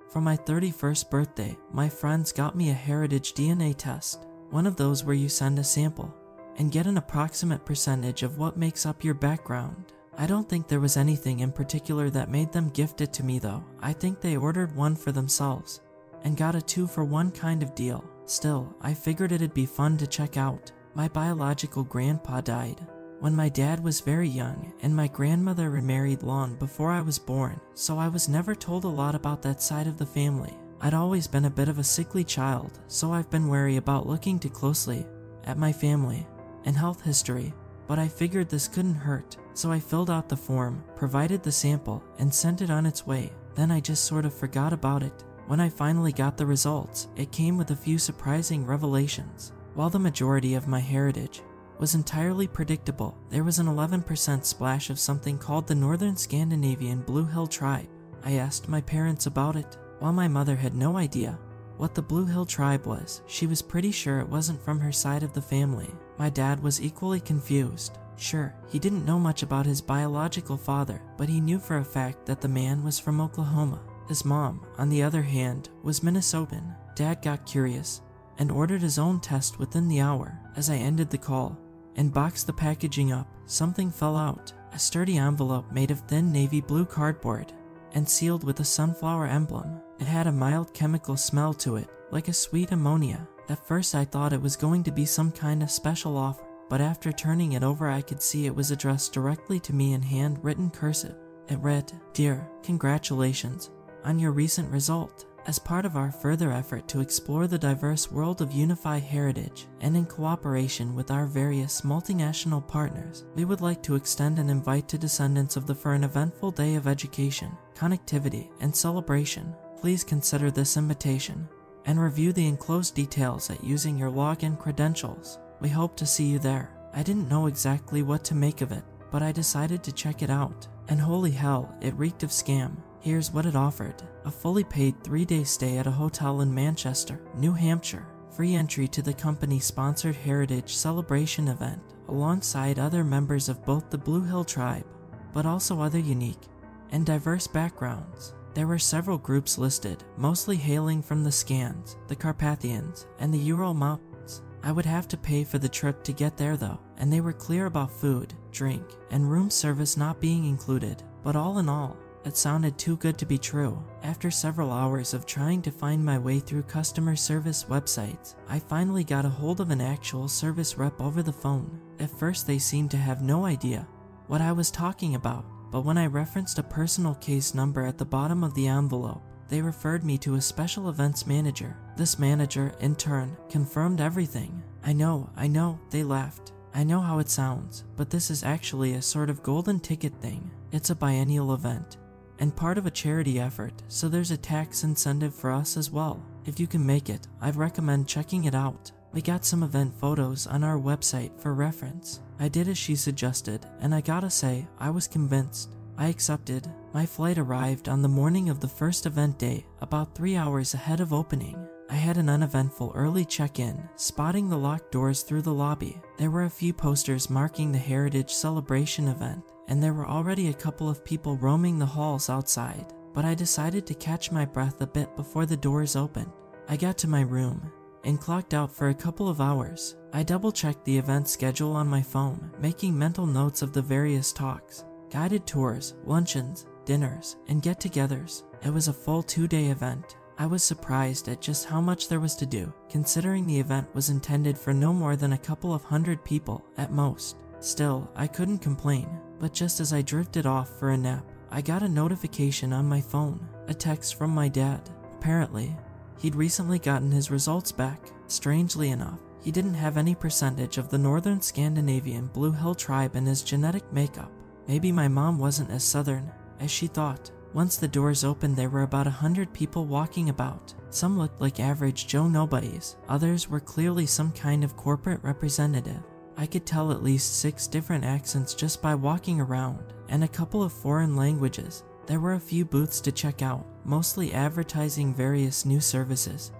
For my 31st birthday, my friends got me a heritage DNA test, one of those where you send a sample and get an approximate percentage of what makes up your background. I don't think there was anything in particular that made them gift it to me though. I think they ordered one for themselves and got a 2-for-1 kind of deal. Still, I figured it'd be fun to check out. My biological grandpa died when my dad was very young, and my grandmother remarried long before I was born, so I was never told a lot about that side of the family. I'd always been a bit of a sickly child, so I've been wary about looking too closely at my family and health history, but I figured this couldn't hurt, so I filled out the form, provided the sample, and sent it on its way. Then I just sort of forgot about it. When I finally got the results, it came with a few surprising revelations. While the majority of my heritage was entirely predictable, there was an 11% splash of something called the Northern Scandinavian Blue Hill Tribe. I asked my parents about it. While my mother had no idea what the Blue Hill Tribe was, she was pretty sure it wasn't from her side of the family. My dad was equally confused. Sure, he didn't know much about his biological father, but he knew for a fact that the man was from Oklahoma. His mom, on the other hand, was Minnesotan. Dad got curious and ordered his own test within the hour. As I ended the call and boxed the packaging up, something fell out. A sturdy envelope made of thin navy blue cardboard and sealed with a sunflower emblem. It had a mild chemical smell to it, like a sweet ammonia. At first I thought it was going to be some kind of special offer, but after turning it over I could see it was addressed directly to me in handwritten cursive. It read, "Dear, congratulations on your recent result. As part of our further effort to explore the diverse world of Unify heritage, and in cooperation with our various multinational partners, we would like to extend an invite to descendants of the for an eventful day of education, connectivity, and celebration. Please consider this invitation and review the enclosed details at using your login credentials. We hope to see you there." I didn't know exactly what to make of it, but I decided to check it out, and holy hell, it reeked of scam. Here's what it offered: a fully paid 3-day stay at a hotel in Manchester, New Hampshire, free entry to the company-sponsored Heritage Celebration event, alongside other members of both the Blue Hill Tribe, but also other unique and diverse backgrounds. There were several groups listed, mostly hailing from the Scans, the Carpathians, and the Ural Mountains. I would have to pay for the trip to get there though, and they were clear about food, drink, and room service not being included. But all in all, it sounded too good to be true. After several hours of trying to find my way through customer service websites, I finally got a hold of an actual service rep over the phone. At first they seemed to have no idea what I was talking about, but when I referenced a personal case number at the bottom of the envelope, they referred me to a special events manager. This manager, in turn, confirmed everything. I know, they laughed. I know how it sounds, but this is actually a sort of golden ticket thing. It's a biennial event and part of a charity effort, so there's a tax incentive for us as well. If you can make it, I'd recommend checking it out. We got some event photos on our website for reference. I did as she suggested, and I gotta say, I was convinced. I accepted. My flight arrived on the morning of the first event day, about 3 hours ahead of opening. I had an uneventful early check-in, spotting the locked doors through the lobby. There were a few posters marking the Heritage Celebration event, and there were already a couple of people roaming the halls outside, but I decided to catch my breath a bit before the doors opened. I got to my room and clocked out for a couple of hours. I double-checked the event schedule on my phone, making mental notes of the various talks, guided tours, luncheons, dinners, and get-togethers. It was a full 2-day event. I was surprised at just how much there was to do, considering the event was intended for no more than a couple of hundred people at most. Still, I couldn't complain. But just as I drifted off for a nap, I got a notification on my phone, a text from my dad. Apparently, he'd recently gotten his results back. Strangely enough, he didn't have any percentage of the Northern Scandinavian Blue Hill Tribe in his genetic makeup. Maybe my mom wasn't as southern as she thought. Once the doors opened, there were about 100 people walking about. Some looked like average Joe nobodies, others were clearly some kind of corporate representative. I could tell at least 6 different accents just by walking around, and a couple of foreign languages. There were a few booths to check out, mostly advertising various new services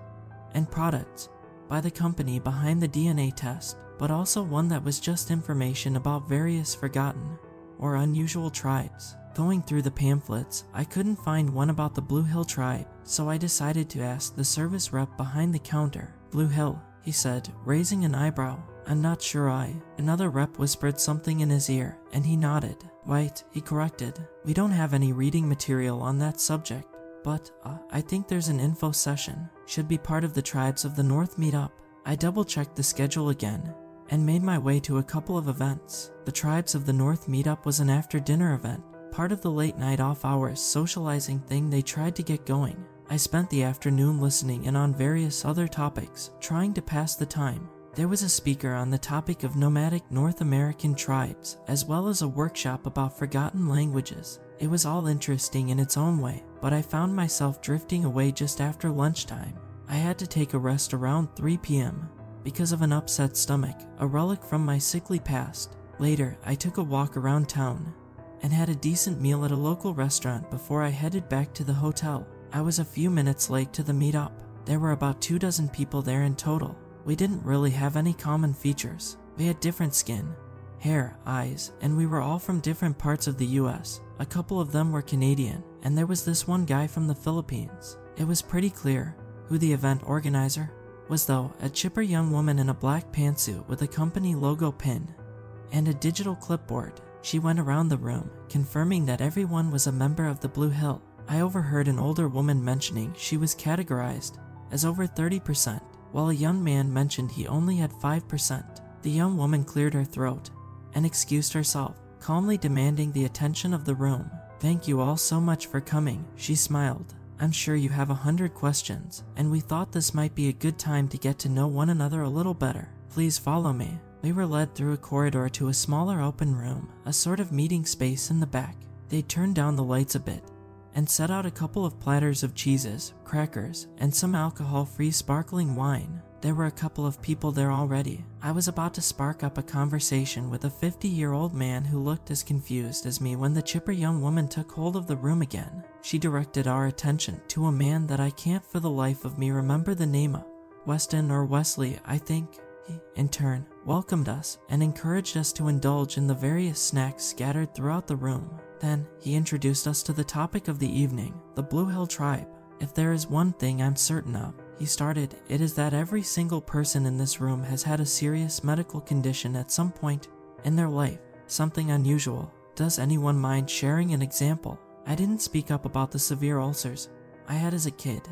and products by the company behind the DNA test, but also one that was just information about various forgotten or unusual tribes. Going through the pamphlets, I couldn't find one about the Blue Hill tribe, so I decided to ask the service rep behind the counter. "Blue Hill," he said, raising an eyebrow. "I'm not sure." Another rep whispered something in his ear, and he nodded. "Right," he corrected. "We don't have any reading material on that subject, but I think there's an info session. Should be part of the Tribes of the North meetup." I double-checked the schedule again and made my way to a couple of events. The Tribes of the North meetup was an after-dinner event, part of the late-night off-hours socializing thing they tried to get going. I spent the afternoon listening in on various other topics, trying to pass the time. There was a speaker on the topic of nomadic North American tribes, as well as a workshop about forgotten languages. It was all interesting in its own way, but I found myself drifting away just after lunchtime. I had to take a rest around 3 p.m. because of an upset stomach, a relic from my sickly past. Later, I took a walk around town and had a decent meal at a local restaurant before I headed back to the hotel. I was a few minutes late to the meetup. There were about 24 people there in total. We didn't really have any common features. We had different skin, hair, eyes, and we were all from different parts of the US. A couple of them were Canadian, and there was this one guy from the Philippines. It was pretty clear who the event organizer was though, a chipper young woman in a black pantsuit with a company logo pin and a digital clipboard. She went around the room, confirming that everyone was a member of the Blue Hill. I overheard an older woman mentioning she was categorized as over 30%, while a young man mentioned he only had 5%. The young woman cleared her throat and excused herself, calmly demanding the attention of the room. "Thank you all so much for coming," she smiled. "I'm sure you have 100 questions, and we thought this might be a good time to get to know one another a little better. Please follow me." We were led through a corridor to a smaller open room, a sort of meeting space in the back. They turned down the lights a bit and set out a couple of platters of cheeses, crackers, and some alcohol-free sparkling wine. There were a couple of people there already. I was about to spark up a conversation with a 50-year-old man who looked as confused as me when the chipper young woman took hold of the room again. She directed our attention to a man that I can't for the life of me remember the name of. Weston or Wesley, I think. He, in turn, welcomed us and encouraged us to indulge in the various snacks scattered throughout the room. Then, he introduced us to the topic of the evening, the Blue Hill tribe. "If there is one thing I'm certain of," he started, "it is that every single person in this room has had a serious medical condition at some point in their life, something unusual. Does anyone mind sharing an example?" I didn't speak up about the severe ulcers I had as a kid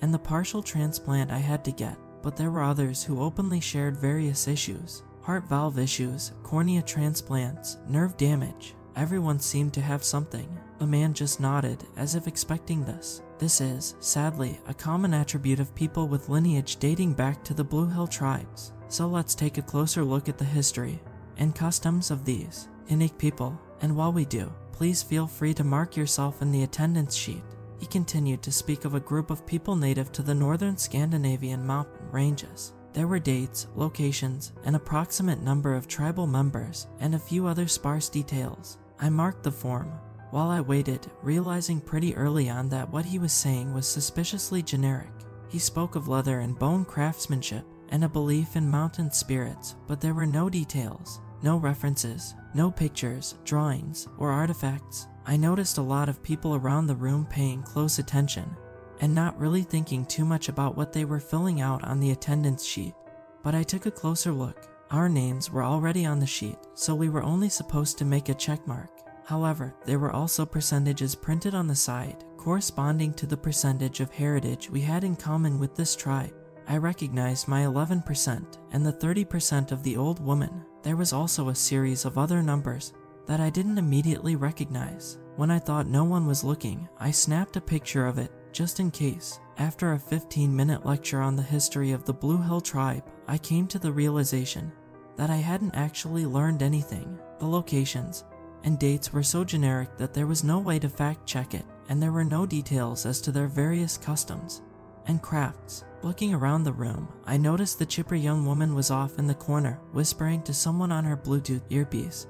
and the partial transplant I had to get, but there were others who openly shared various issues: heart valve issues, cornea transplants, nerve damage. Everyone seemed to have something. The man just nodded, as if expecting this. This is, sadly, a common attribute of people with lineage dating back to the Blue Hill tribes. So let's take a closer look at the history and customs of these unique people. And while we do, please feel free to mark yourself in the attendance sheet. He continued to speak of a group of people native to the northern Scandinavian mountain ranges. There were dates, locations, an approximate number of tribal members, and a few other sparse details. I marked the form while I waited, realizing pretty early on that what he was saying was suspiciously generic. He spoke of leather and bone craftsmanship and a belief in mountain spirits, but there were no details, no references, no pictures, drawings, or artifacts. I noticed a lot of people around the room paying close attention and not really thinking too much about what they were filling out on the attendance sheet. But I took a closer look. Our names were already on the sheet, so we were only supposed to make a check mark. However, there were also percentages printed on the side, corresponding to the percentage of heritage we had in common with this tribe. I recognized my 11% and the 30% of the old woman. There was also a series of other numbers that I didn't immediately recognize. When I thought no one was looking, I snapped a picture of it, just in case. After a 15-minute lecture on the history of the Blue Hill tribe, I came to the realization that I hadn't actually learned anything. The locations and dates were so generic that there was no way to fact-check it, and there were no details as to their various customs and crafts. Looking around the room, I noticed the chipper young woman was off in the corner, whispering to someone on her Bluetooth earpiece,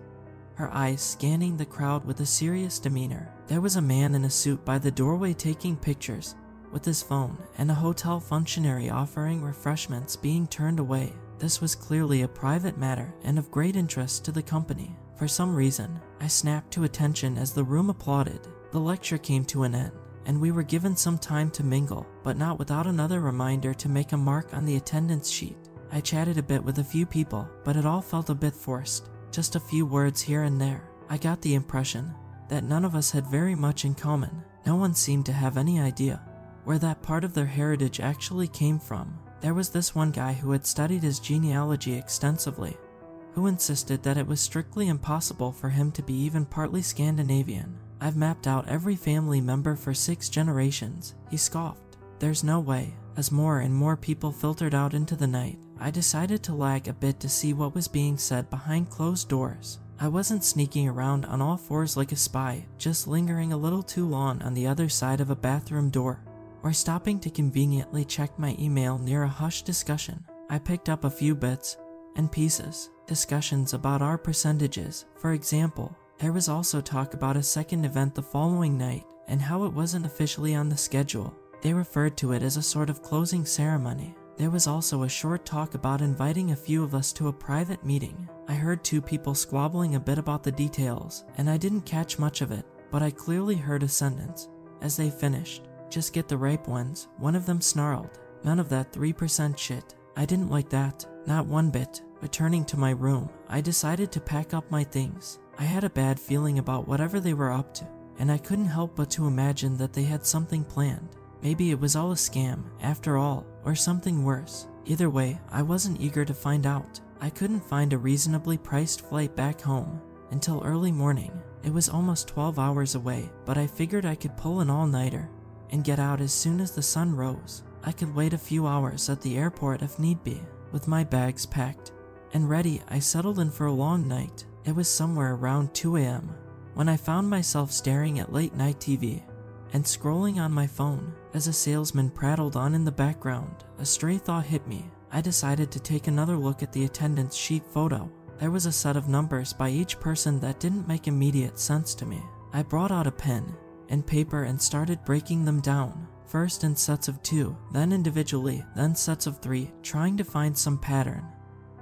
her eyes scanning the crowd with a serious demeanor. There was a man in a suit by the doorway taking pictures with his phone and a hotel functionary offering refreshments being turned away. This was clearly a private matter and of great interest to the company. For some reason, I snapped to attention as the room applauded. The lecture came to an end, and we were given some time to mingle, but not without another reminder to make a mark on the attendance sheet. I chatted a bit with a few people, but it all felt a bit forced. Just a few words here and there. I got the impression that none of us had very much in common. No one seemed to have any idea where that part of their heritage actually came from. There was this one guy who had studied his genealogy extensively, who insisted that it was strictly impossible for him to be even partly Scandinavian. I've mapped out every family member for 6 generations, he scoffed. There's no way. As more and more people filtered out into the night, I decided to lag a bit to see what was being said behind closed doors. I wasn't sneaking around on all fours like a spy, just lingering a little too long on the other side of a bathroom door, or stopping to conveniently check my email near a hushed discussion. I picked up a few bits and pieces, discussions about our percentages. For example, there was also talk about a second event the following night and how it wasn't officially on the schedule. They referred to it as a sort of closing ceremony. There was also a short talk about inviting a few of us to a private meeting. I heard 2 people squabbling a bit about the details, and I didn't catch much of it, but I clearly heard a sentence as they finished. "Just get the ripe ones," one of them snarled. "None of that 3% shit." I didn't like that, not one bit. Returning to my room, I decided to pack up my things. I had a bad feeling about whatever they were up to, and I couldn't help but to imagine that they had something planned. Maybe it was all a scam, after all, or something worse. Either way, I wasn't eager to find out. I couldn't find a reasonably priced flight back home until early morning. It was almost 12 hours away, but I figured I could pull an all-nighter and get out as soon as the sun rose. I could wait a few hours at the airport if need be. With my bags packed and ready, I settled in for a long night. It was somewhere around 2 a.m. when I found myself staring at late-night TV and scrolling on my phone. As a salesman prattled on in the background, a stray thought hit me. I decided to take another look at the attendance sheet photo. There was a set of numbers by each person that didn't make immediate sense to me. I brought out a pen and paper and started breaking them down, first in sets of 2, then individually, then sets of 3, trying to find some pattern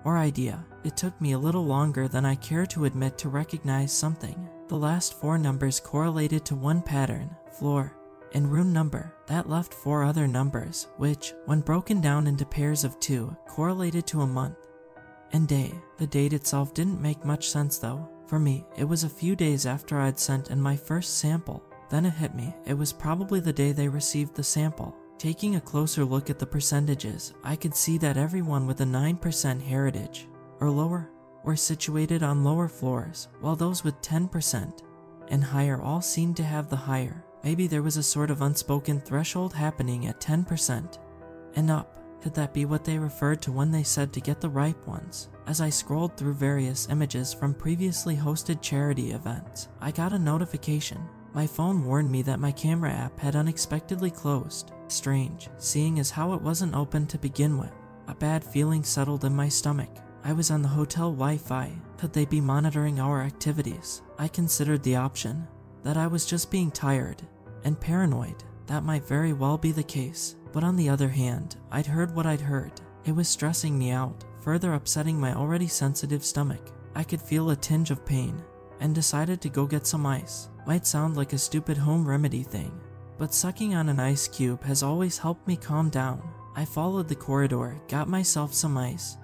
or idea. It took me a little longer than I care to admit to recognize something. The last 4 numbers correlated to one pattern, floor, and room number. That left 4 other numbers, which, when broken down into pairs of 2, correlated to a month and day. The date itself didn't make much sense though. For me, it was a few days after I'd sent in my first sample. Then it hit me, it was probably the day they received the sample. Taking a closer look at the percentages, I could see that everyone with a 9% heritage or lower were situated on lower floors, while those with 10% and higher all seemed to have the higher. Maybe there was a sort of unspoken threshold happening at 10% and up. Could that be what they referred to when they said to get the ripe ones? As I scrolled through various images from previously hosted charity events, I got a notification. My phone warned me that my camera app had unexpectedly closed. Strange, seeing as how it wasn't open to begin with. A bad feeling settled in my stomach. I was on the hotel Wi-Fi. Could they be monitoring our activities? I considered the option that I was just being tired and paranoid. That might very well be the case. But on the other hand, I'd heard what I'd heard. It was stressing me out, further upsetting my already sensitive stomach. I could feel a tinge of pain and decided to go get some ice. Might sound like a stupid home remedy thing, but sucking on an ice cube has always helped me calm down. I followed the corridor, got myself some ice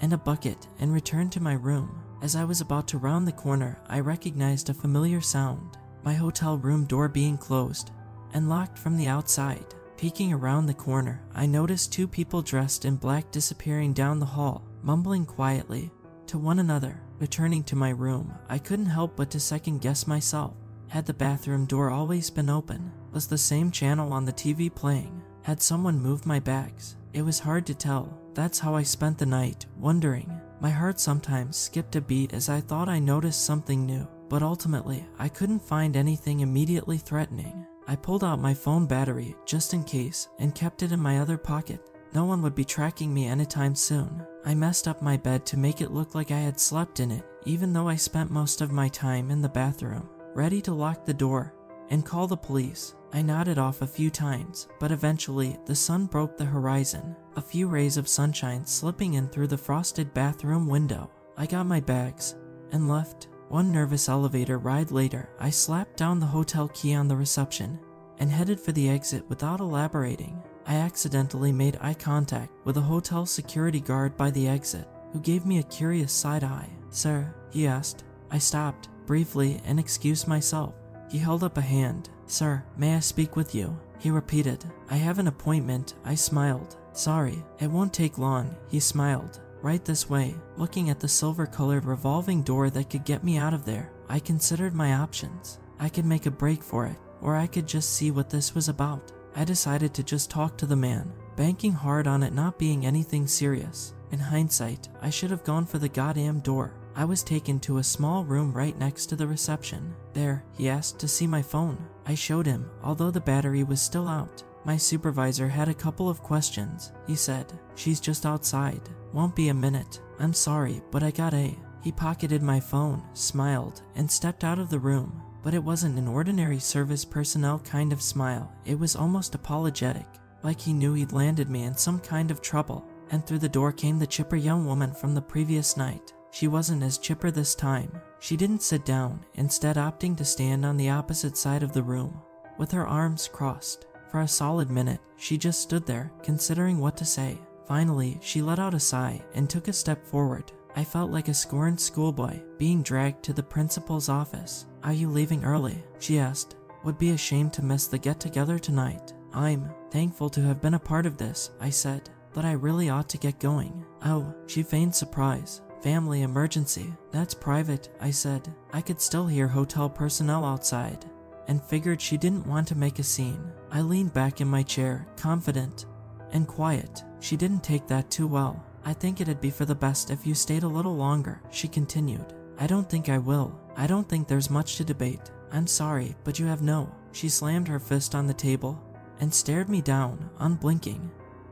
and a bucket, and returned to my room. As I was about to round the corner, I recognized a familiar sound. My hotel room door being closed and locked from the outside. Peeking around the corner, I noticed 2 people dressed in black disappearing down the hall, mumbling quietly to one another. Returning to my room, I couldn't help but to second-guess myself. Had the bathroom door always been open? Was the same channel on the TV playing? Had someone moved my bags? It was hard to tell. That's how I spent the night, wondering. My heart sometimes skipped a beat as I thought I noticed something new, but ultimately, I couldn't find anything immediately threatening. I pulled out my phone battery, just in case, and kept it in my other pocket. No one would be tracking me anytime soon. I messed up my bed to make it look like I had slept in it, even though I spent most of my time in the bathroom. Ready to lock the door and call the police. I nodded off a few times, but eventually the sun broke the horizon, a few rays of sunshine slipping in through the frosted bathroom window. I got my bags and left. One nervous elevator ride later, I slapped down the hotel key on the reception and headed for the exit without elaborating. I accidentally made eye contact with a hotel security guard by the exit, who gave me a curious side eye. "Sir," he asked. I stopped briefly and excused myself. He held up a hand. "Sir, may I speak with you?" He repeated. "I have an appointment." I smiled. "Sorry, it won't take long." He smiled. "Right this way." Looking at the silver-colored revolving door that could get me out of there, I considered my options. I could make a break for it, or I could just see what this was about. I decided to just talk to the man, banking hard on it not being anything serious. In hindsight, I should have gone for the goddamn door. I was taken to a small room right next to the reception. "There," he asked to see my phone. I showed him, although the battery was still out. "My supervisor had a couple of questions," he said. "She's just outside. Won't be a minute." "I'm sorry, but I got a..." He pocketed my phone, smiled, and stepped out of the room. But it wasn't an ordinary service personnel kind of smile. It was almost apologetic, like he knew he'd landed me in some kind of trouble. And through the door came the chipper young woman from the previous night. She wasn't as chipper this time. She didn't sit down, instead opting to stand on the opposite side of the room, with her arms crossed. For a solid minute, she just stood there, considering what to say. Finally, she let out a sigh and took a step forward. I felt like a scorned schoolboy being dragged to the principal's office. "Are you leaving early?" she asked. "Would be ashamed to miss the get-together tonight." "I'm thankful to have been a part of this," I said, "but I really ought to get going." "Oh," she feigned surprise. "Family emergency." "That's private," I said. I could still hear hotel personnel outside, and figured she didn't want to make a scene. I leaned back in my chair, confident and quiet. She didn't take that too well. "I think it'd be for the best if you stayed a little longer," she continued. "I don't think I will. I don't think there's much to debate. I'm sorry, but you have no..." She slammed her fist on the table and stared me down, unblinking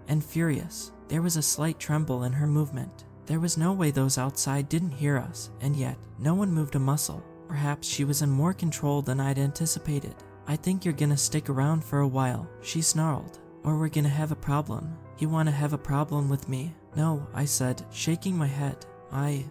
and furious. There was a slight tremble in her movement. There was no way those outside didn't hear us, and yet no one moved a muscle. Perhaps she was in more control than I'd anticipated. "I think you're gonna stick around for a while," she snarled, "or we're gonna have a problem." "You wanna have a problem with me?" "No," I said, shaking my head. I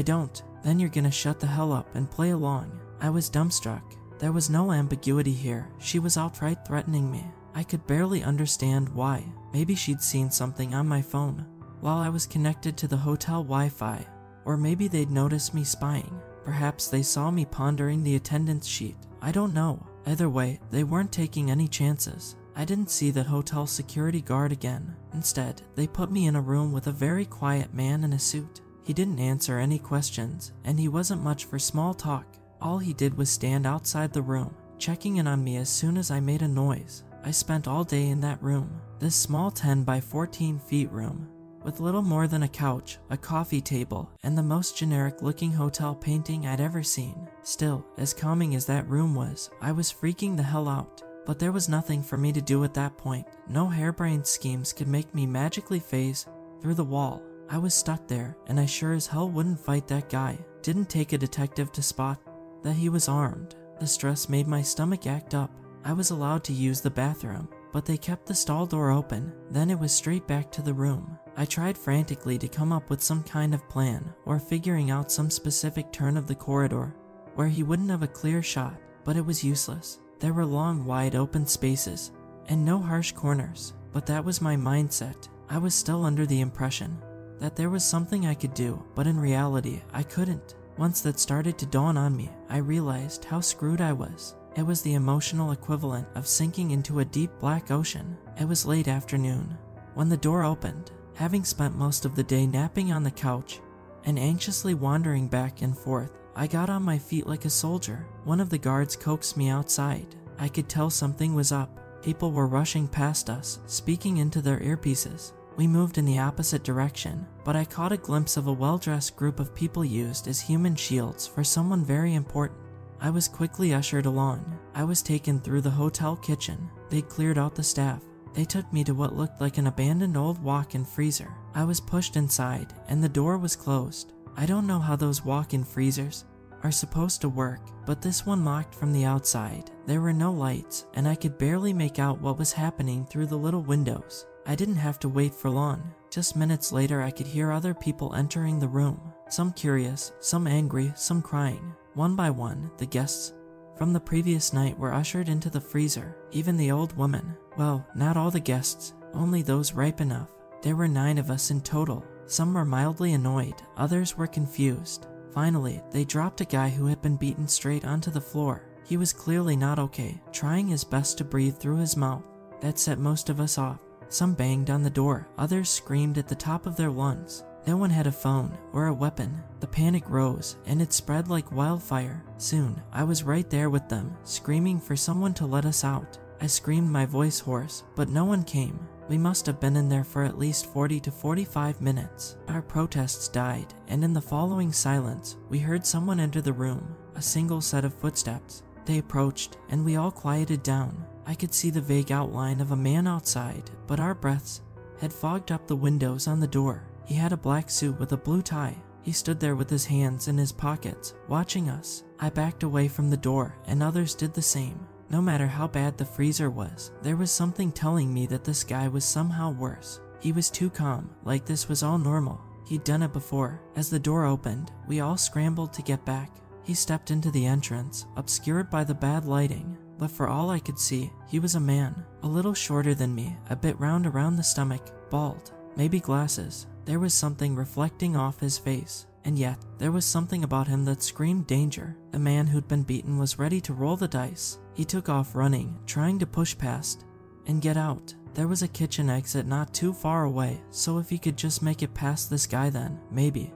don't." "Then you're gonna shut the hell up and play along." I was dumbstruck. There was no ambiguity here. She was outright threatening me. I could barely understand why. Maybe she'd seen something on my phone while I was connected to the hotel Wi-Fi, or maybe they'd noticed me spying. Perhaps they saw me pondering the attendance sheet. I don't know. Either way, they weren't taking any chances. I didn't see that hotel security guard again. Instead, they put me in a room with a very quiet man in a suit. He didn't answer any questions, and he wasn't much for small talk. All he did was stand outside the room, checking in on me as soon as I made a noise. I spent all day in that room, this small 10 by 14 feet room, with little more than a couch, a coffee table, and the most generic-looking hotel painting I'd ever seen. Still, as calming as that room was, I was freaking the hell out. But there was nothing for me to do at that point. No harebrained schemes could make me magically phase through the wall. I was stuck there, and I sure as hell wouldn't fight that guy. Didn't take a detective to spot that he was armed. The stress made my stomach act up. I was allowed to use the bathroom, but they kept the stall door open. Then it was straight back to the room. I tried frantically to come up with some kind of plan, or figuring out some specific turn of the corridor where he wouldn't have a clear shot, but it was useless. There were long, wide open spaces, and no harsh corners, but that was my mindset. I was still under the impression that there was something I could do, but in reality, I couldn't. Once that started to dawn on me, I realized how screwed I was. It was the emotional equivalent of sinking into a deep black ocean. It was late afternoon when the door opened. Having spent most of the day napping on the couch and anxiously wandering back and forth, I got on my feet like a soldier. One of the guards coaxed me outside. I could tell something was up. People were rushing past us, speaking into their earpieces. We moved in the opposite direction, but I caught a glimpse of a well-dressed group of people used as human shields for someone very important. I was quickly ushered along. I was taken through the hotel kitchen. They'd cleared out the staff. They took me to what looked like an abandoned old walk-in freezer. I was pushed inside, and the door was closed. I don't know how those walk-in freezers are supposed to work, but this one locked from the outside. There were no lights, and I could barely make out what was happening through the little windows. I didn't have to wait for long. Just minutes later, I could hear other people entering the room. Some curious, some angry, some crying. One by one, the guests from the previous night were ushered into the freezer. Even the old woman. Well, not all the guests, only those ripe enough. There were 9 of us in total. Some were mildly annoyed, others were confused. Finally, they dropped a guy who had been beaten straight onto the floor. He was clearly not okay, trying his best to breathe through his mouth. That set most of us off. Some banged on the door, others screamed at the top of their lungs. No one had a phone or a weapon. The panic rose, and it spread like wildfire. Soon, I was right there with them, screaming for someone to let us out. I screamed my voice hoarse, but no one came. We must have been in there for at least 40 to 45 minutes. Our protests died, and in the following silence, we heard someone enter the room. A single set of footsteps. They approached, and we all quieted down. I could see the vague outline of a man outside, but our breaths had fogged up the windows on the door. He had a black suit with a blue tie. He stood there with his hands in his pockets, watching us. I backed away from the door, and others did the same. No matter how bad the freezer was, there was something telling me that this guy was somehow worse. He was too calm, like this was all normal. He'd done it before. As the door opened, we all scrambled to get back. He stepped into the entrance, obscured by the bad lighting, but for all I could see, he was a man, a little shorter than me, a bit round around the stomach, bald, maybe glasses. There was something reflecting off his face, and yet there was something about him that screamed danger. The man who'd been beaten was ready to roll the dice. He took off running, trying to push past and get out. There was a kitchen exit not too far away, so if he could just make it past this guy, then maybe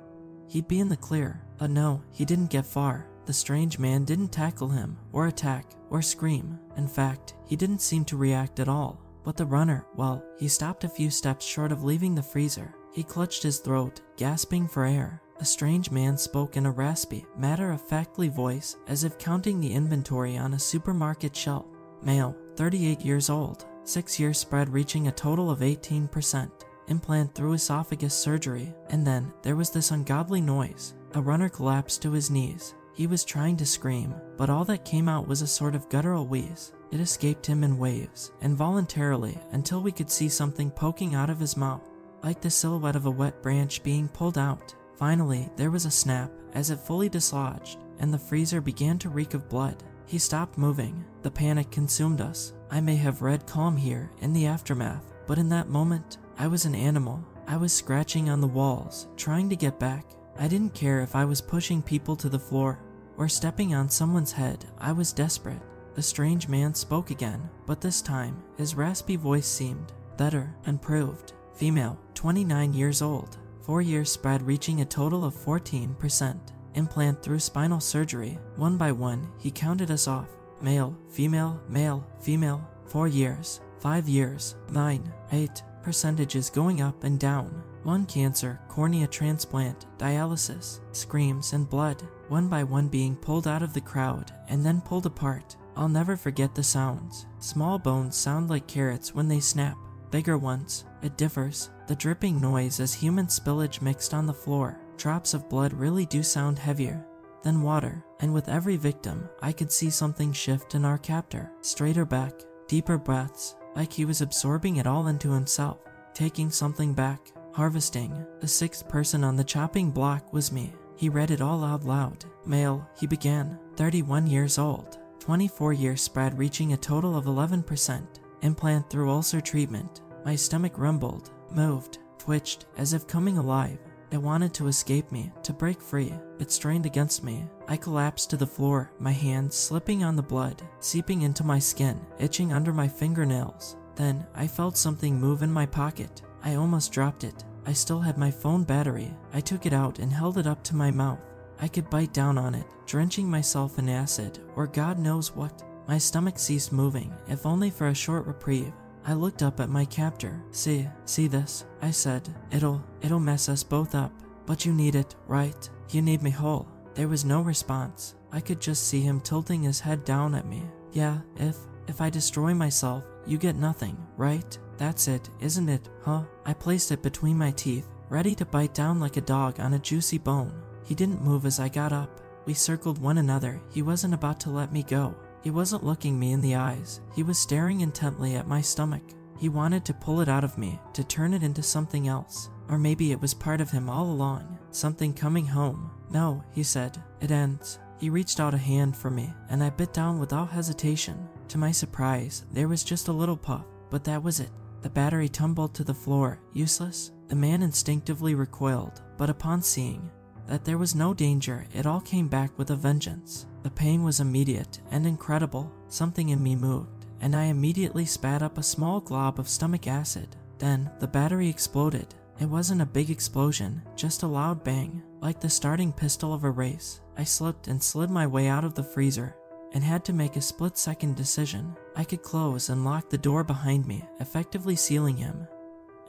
he'd be in the clear. But no, he didn't get far. The strange man didn't tackle him, or attack, or scream. In fact, he didn't seem to react at all. But the runner, well, he stopped a few steps short of leaving the freezer. He clutched his throat, gasping for air. The strange man spoke in a raspy, matter-of-factly voice, as if counting the inventory on a supermarket shelf. Male, 38 years old, 6 years spread reaching a total of 18%. Implant through esophagus surgery. And then, there was this ungodly noise. A runner collapsed to his knees. He was trying to scream, but all that came out was a sort of guttural wheeze. It escaped him in waves, involuntarily, until we could see something poking out of his mouth, like the silhouette of a wet branch being pulled out. Finally, there was a snap, as it fully dislodged, and the freezer began to reek of blood. He stopped moving. The panic consumed us. I may have read calm here in the aftermath, but in that moment, I was an animal. I was scratching on the walls, trying to get back. I didn't care if I was pushing people to the floor or stepping on someone's head. I was desperate. The strange man spoke again, but this time, his raspy voice seemed better and proved. Female, 29 years old, 4 years spread reaching a total of 14%. Implant through spinal surgery. One by one, he counted us off. Male, female, 4 years, 5 years, 9, 8, percentages going up and down. Lung cancer, cornea transplant, dialysis, screams and blood, one by one being pulled out of the crowd and then pulled apart. I'll never forget the sounds. Small bones sound like carrots when they snap. Bigger ones, it differs. The dripping noise as human spillage mixed on the floor. Drops of blood really do sound heavier than water, and with every victim, I could see something shift in our captor. Straighter back, deeper breaths, like he was absorbing it all into himself, taking something back, harvesting. The 6th person on the chopping block was me. He read it all out loud. Male, he began, 31 years old, 24 years spread reaching a total of 11%. Implant through ulcer treatment. My stomach rumbled, moved, twitched, as if coming alive. It wanted to escape me, to break free. It strained against me. I collapsed to the floor, my hands slipping on the blood, seeping into my skin, itching under my fingernails. Then, I felt something move in my pocket. I almost dropped it. I still had my phone battery. I took it out and held it up to my mouth. I could bite down on it, drenching myself in acid, or God knows what. My stomach ceased moving, if only for a short reprieve. I looked up at my captor. See this? I said. It'll mess us both up. But you need it, right? You need me whole. There was no response. I could just see him tilting his head down at me. Yeah, if I destroy myself, you get nothing, right? That's it, isn't it, huh? I placed it between my teeth, ready to bite down like a dog on a juicy bone. He didn't move as I got up. We circled one another. He wasn't about to let me go. He wasn't looking me in the eyes. He was staring intently at my stomach. He wanted to pull it out of me, to turn it into something else. Or maybe it was part of him all along, something coming home. "No," he said, "it ends." He reached out a hand for me, and I bit down without hesitation. To my surprise, there was just a little puff, but that was it. The battery tumbled to the floor, useless. The man instinctively recoiled, but upon seeing that there was no danger, it all came back with a vengeance. The pain was immediate and incredible. Something in me moved, and I immediately spat up a small glob of stomach acid. Then, the battery exploded. It wasn't a big explosion, just a loud bang, like the starting pistol of a race. I slipped and slid my way out of the freezer, and had to make a split-second decision. I could close and lock the door behind me, effectively sealing him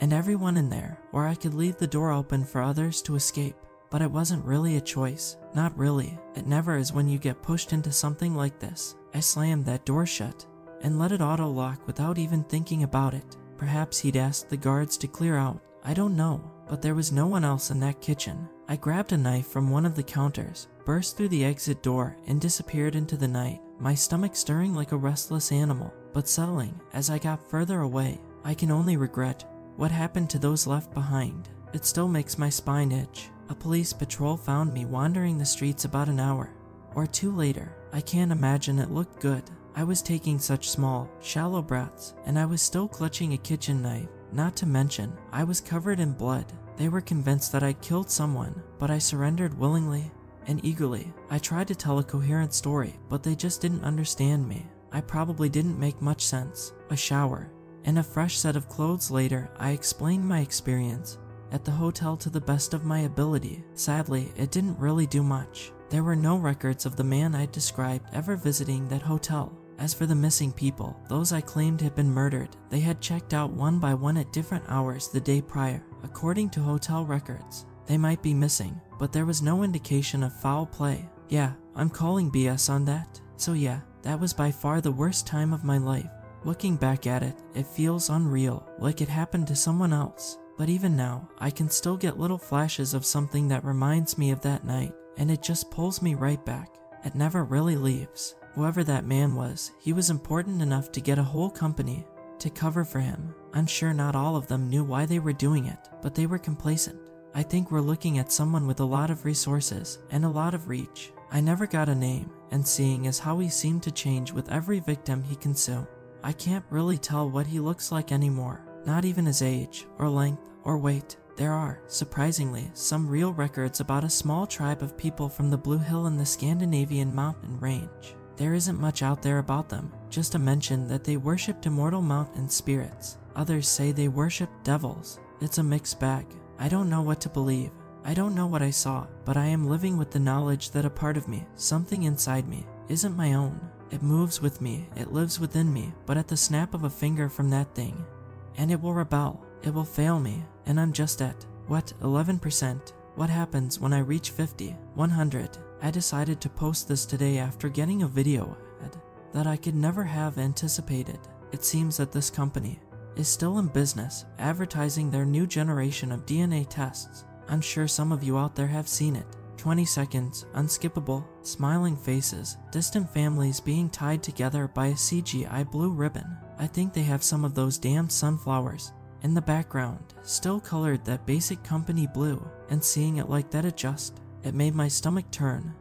and everyone in there, or I could leave the door open for others to escape. But it wasn't really a choice. Not really. It never is when you get pushed into something like this. I slammed that door shut and let it auto-lock without even thinking about it. Perhaps he'd asked the guards to clear out. I don't know, but there was no one else in that kitchen. I grabbed a knife from one of the counters, burst through the exit door, and disappeared into the night, my stomach stirring like a restless animal, but settling as I got further away. I can only regret what happened to those left behind. It still makes my spine itch. A police patrol found me wandering the streets about an hour or two later. I can't imagine it looked good. I was taking such small, shallow breaths, and I was still clutching a kitchen knife. Not to mention, I was covered in blood. They were convinced that I'd killed someone, but I surrendered willingly and eagerly. I tried to tell a coherent story, but they just didn't understand me. I probably didn't make much sense. A shower and a fresh set of clothes later, I explained my experience at the hotel to the best of my ability. Sadly, it didn't really do much. There were no records of the man I'd described ever visiting that hotel. As for the missing people, those I claimed had been murdered, they had checked out one by one at different hours the day prior. According to hotel records, they might be missing, but there was no indication of foul play. Yeah, I'm calling BS on that. So yeah, that was by far the worst time of my life. Looking back at it, it feels unreal, like it happened to someone else. But even now, I can still get little flashes of something that reminds me of that night, and it just pulls me right back. It never really leaves. Whoever that man was, he was important enough to get a whole company to cover for him. I'm sure not all of them knew why they were doing it, but they were complacent. I think we're looking at someone with a lot of resources and a lot of reach. I never got a name, and seeing as how he seemed to change with every victim he consumed, I can't really tell what he looks like anymore. Not even his age, or length, or weight. There are, surprisingly, some real records about a small tribe of people from the Blue Hill in the Scandinavian mountain range. There isn't much out there about them, just a mention that they worshipped immortal mountain spirits. Others say they worshipped devils. It's a mixed bag. I don't know what to believe. I don't know what I saw, but I am living with the knowledge that a part of me, something inside me, isn't my own. It moves with me, it lives within me, but at the snap of a finger from that thing, and it will rebel, it will fail me, and I'm just at, 11%? What happens when I reach 50, 100? I decided to post this today after getting a video ad that I could never have anticipated. It seems that this company is still in business, advertising their new generation of DNA tests. I'm sure some of you out there have seen it. 20 seconds, unskippable, smiling faces, distant families being tied together by a CGI blue ribbon. I think they have some of those damned sunflowers in the background, still colored that basic company blue, and seeing it like that it made my stomach turn.